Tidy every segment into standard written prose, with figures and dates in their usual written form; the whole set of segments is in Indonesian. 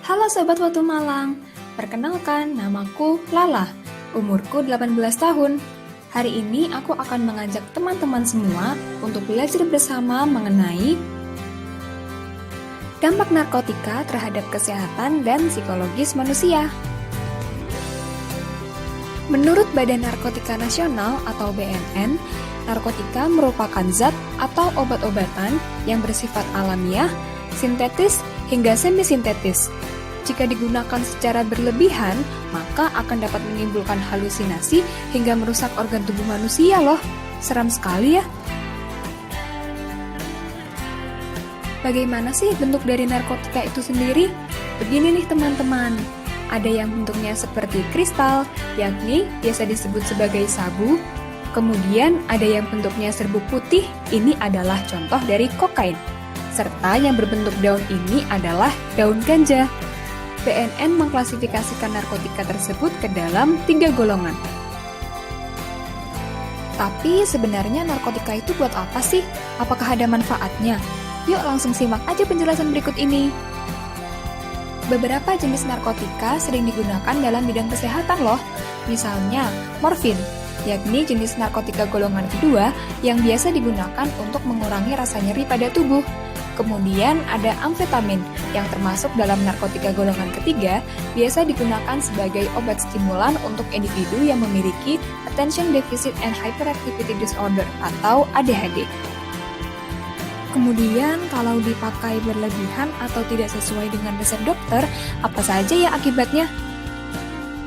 Halo Sobat Watu Malang, perkenalkan namaku Lala, umurku 18 tahun. Hari ini aku akan mengajak teman-teman semua untuk belajar bersama mengenai dampak narkotika terhadap kesehatan dan psikologis manusia. Menurut Badan Narkotika Nasional atau BNN, narkotika merupakan zat atau obat-obatan yang bersifat alamiah, sintetis, hingga semi-sintetis. Jika digunakan secara berlebihan, maka akan dapat menimbulkan halusinasi hingga merusak organ tubuh manusia loh. Seram sekali ya. Bagaimana sih bentuk dari narkotika itu sendiri? Begini nih teman-teman. Ada yang bentuknya seperti kristal, yakni biasa disebut sebagai sabu. Kemudian ada yang bentuknya serbuk putih, ini adalah contoh dari kokain. Serta yang berbentuk daun ini adalah daun ganja. BNN mengklasifikasikan narkotika tersebut ke dalam 3 golongan. Tapi sebenarnya narkotika itu buat apa sih? Apakah ada manfaatnya? Yuk langsung simak aja penjelasan berikut ini. Beberapa jenis narkotika sering digunakan dalam bidang kesehatan loh. Misalnya, morfin, yakni jenis narkotika golongan kedua yang biasa digunakan untuk mengurangi rasa nyeri pada tubuh. Kemudian ada amfetamin yang termasuk dalam narkotika golongan ketiga, biasa digunakan sebagai obat stimulan untuk individu yang memiliki Attention Deficit and Hyperactivity Disorder atau ADHD. Kemudian kalau dipakai berlebihan atau tidak sesuai dengan resep dokter, apa saja ya akibatnya?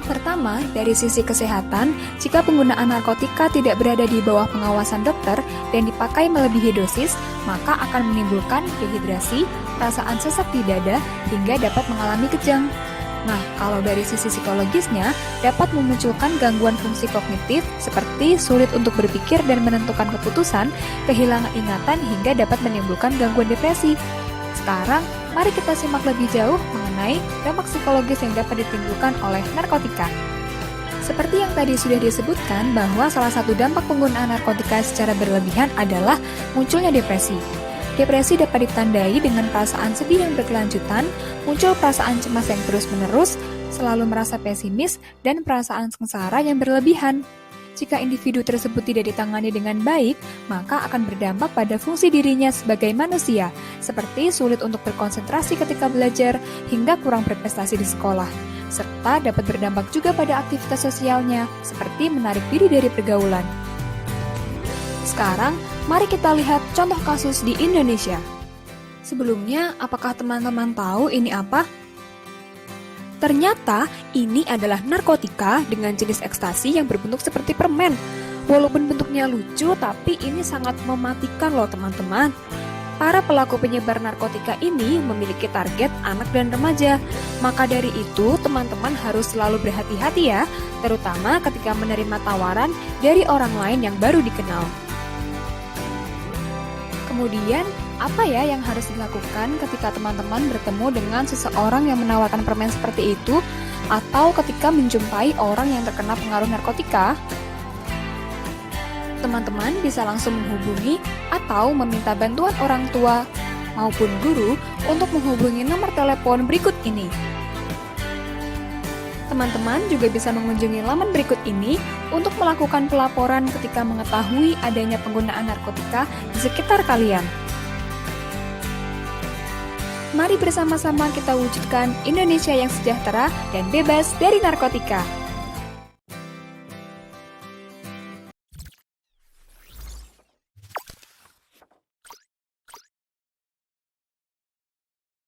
Pertama, dari sisi kesehatan, jika penggunaan narkotika tidak berada di bawah pengawasan dokter dan dipakai melebihi dosis, maka akan menimbulkan dehidrasi, perasaan sesak di dada, hingga dapat mengalami kejang. Nah, kalau dari sisi psikologisnya, dapat memunculkan gangguan fungsi kognitif seperti sulit untuk berpikir dan menentukan keputusan, kehilangan ingatan, hingga dapat menimbulkan gangguan depresi. Sekarang, mari kita simak lebih jauh mengenai dampak psikologis yang dapat ditimbulkan oleh narkotika. Seperti yang tadi sudah disebutkan bahwa salah satu dampak penggunaan narkotika secara berlebihan adalah munculnya depresi. Depresi dapat ditandai dengan perasaan sedih yang berkelanjutan, muncul perasaan cemas yang terus-menerus, selalu merasa pesimis, dan perasaan sengsara yang berlebihan. Jika individu tersebut tidak ditangani dengan baik, maka akan berdampak pada fungsi dirinya sebagai manusia, seperti sulit untuk berkonsentrasi ketika belajar, hingga kurang berprestasi di sekolah, serta dapat berdampak juga pada aktivitas sosialnya, seperti menarik diri dari pergaulan. Sekarang, mari kita lihat contoh kasus di Indonesia. Sebelumnya, apakah teman-teman tahu ini apa? Ternyata ini adalah narkotika dengan jenis ekstasi yang berbentuk seperti permen. Walaupun bentuknya lucu, tapi ini sangat mematikan loh teman-teman. Para pelaku penyebar narkotika ini memiliki target anak dan remaja. Maka dari itu, teman-teman harus selalu berhati-hati ya, terutama ketika menerima tawaran dari orang lain yang baru dikenal. Kemudian, apa ya yang harus dilakukan ketika teman-teman bertemu dengan seseorang yang menawarkan permen seperti itu, atau ketika menjumpai orang yang terkena pengaruh narkotika? Teman-teman bisa langsung menghubungi atau meminta bantuan orang tua maupun guru untuk menghubungi nomor telepon berikut ini. Teman-teman juga bisa mengunjungi laman berikut ini untuk melakukan pelaporan ketika mengetahui adanya penggunaan narkotika di sekitar kalian. Mari bersama-sama kita wujudkan Indonesia yang sejahtera dan bebas dari narkotika.